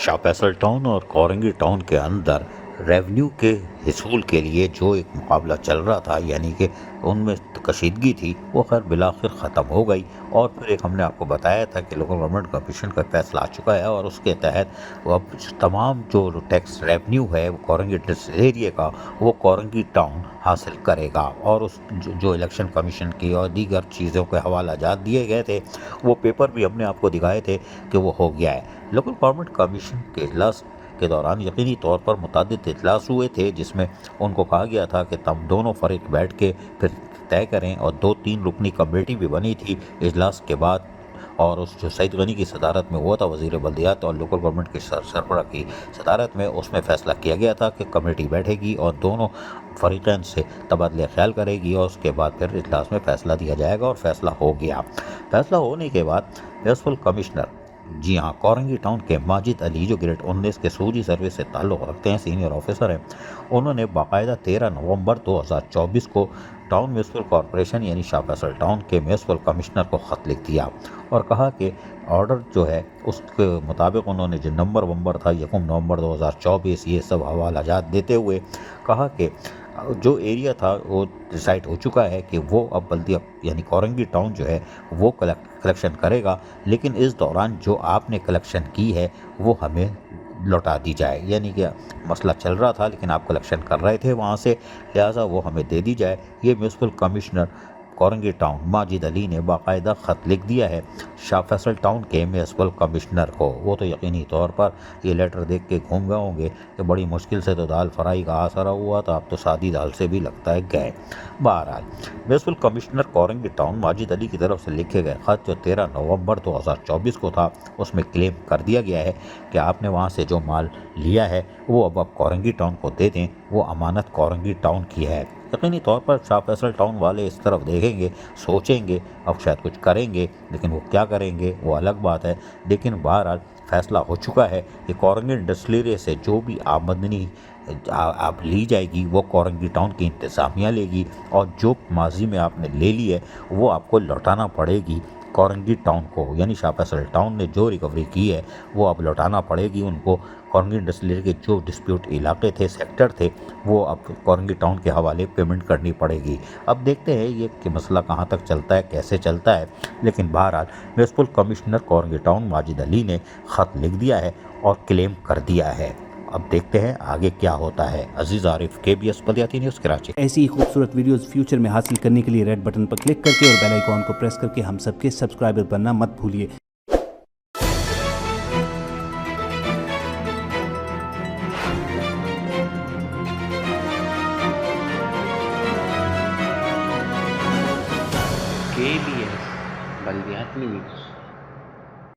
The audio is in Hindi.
शाह फैसल टाउन और कोरंगी टाउन के अंदर रेवेन्यू के हिसूल के लिए जो एक मुकाबला चल रहा था, यानी कि उनमें कशीदगी थी, वो खैर बिलाखिर ख़त्म हो गई। और फिर एक हमने आपको बताया था कि लोकल गवर्नमेंट कमीशन का फैसला आ चुका है और उसके तहत वो अब तमाम जो टैक्स रेवेन्यू है वो कोरंगी एरिया का वो कोरंगी टाउन हासिल करेगा। और उस जो इलेक्शन कमीशन की और दीगर चीज़ों के हवाला जात दिए गए थे, वो पेपर भी हमने आपको दिखाए थे कि वो हो गया है। लोकल गवर्नमेंट कमीशन के इजलास के दौरान यकीनी तौर पर मुतअद्दिद इजलास हुए थे, जिसमें उनको कहा गया था कि तब दोनों फरीक बैठ के फिर तय करें, और 2-3 रुकनी कमेटी भी बनी थी इजलास के बाद। और उस जो सईद गनी की सदारत में हुआ था, वज़ीर बल्दियात और लोकल गवर्नमेंट की सरबराह की सदारत में, उसमें फ़ैसला किया गया था कि कमेटी बैठेगी और दोनों फरीक़ैन से तबादला ख्याल करेगी और उसके बाद फिर इजलास में फ़ैसला दिया जाएगा। और फ़ैसला हो गया। फ़ैसला होने के बाद म्युनिसिपल कमिश्नर, जी हाँ, कोरंगी टाउन के माजिद अली, जो ग्रेड 19 के सूजी सर्विस से ताल्लुक़ रखते हैं, सीनियर ऑफिसर हैं, उन्होंने बाकायदा 13 नवंबर 2024 को टाउन म्युनिसिपल कॉरपोरेशन यानी शाह फैसल टाउन के म्युनिसिपल कमिश्नर को ख़त लिख दिया और कहा कि ऑर्डर जो है उसके मुताबिक उन्होंने जो नंबर था 1 नवंबर 2024, ये सब हवाला जात देते हुए कहा कि जो एरिया था वो डिसाइड हो चुका है कि वो अब बल्दिया यानी कोरंगी टाउन जो है वो कलेक्शन करेगा, लेकिन इस दौरान जो आपने कलेक्शन की है वो हमें लौटा दी जाए। यानी कि मसला चल रहा था लेकिन आप कलेक्शन कर रहे थे वहाँ से, लिहाजा वो हमें दे दी जाए। ये municipal commissioner Korangi town Majid Ali ने बाकायदा ख़त लिख दिया है शाह फैसल टाउन के म्युनिसिपल कमिश्नर को। वो तो यकीनी तौर पर ये लेटर देख के घूम गए होंगे कि बड़ी मुश्किल से तो दाल फ्राई का आसरा हुआ था, अब तो सादी दाल से भी लगता है गए। बहरहाल municipal commissioner Korangi town Majid Ali की तरफ से लिखे गए ख़त जो 13 नवंबर 2024 को था, उसमें क्लेम कर दिया गया है कि आपने वहाँ से जो माल लिया है वो अब आप कोरंगी टाउन को दे दें, वो अमानत कोरंगी टाउन की है। यकीनी तौर पर शाह फैसल टाउन वाले इस तरफ देखेंगे, सोचेंगे, अब शायद कुछ करेंगे, लेकिन वो क्या करेंगे वो अलग बात है। लेकिन बहरहाल फैसला हो चुका है कि कोरंगी इंडस्ट्रियल एरिया से जो भी आमदनी आप ली जाएगी वो कोरंगी टाउन की इंतज़ामिया लेगी, और जो माजी में आपने ले ली है वो आपको लौटाना पड़ेगी कोरंगी टाउन को। यानी शाह फैसल टाउन ने जो रिकवरी की है वो अब लौटाना पड़ेगी उनको। कोरंगी इंडस्ट्रियल के जो डिस्प्यूट इलाके थे, सेक्टर थे, वो अब कोरंगी टाउन के हवाले पेमेंट करनी पड़ेगी। अब देखते हैं ये कि मसला कहाँ तक चलता है, कैसे चलता है। लेकिन बहरहाल municipal commissioner Korangi town Majid Ali ने ख़त लिख दिया है और क्लेम कर दिया है। अब देखते हैं आगे क्या होता है। अजीज़ आरिफ, KBS बल्दियाती न्यूज़, कराची। ऐसी ही खूबसूरत वीडियोस फ्यूचर में हासिल करने के लिए रेड बटन पर क्लिक करके और बेल आइकॉन को प्रेस करके हम सबके सब्सक्राइबर बनना मत भूलिए। KBS बल्दियाती न्यूज़।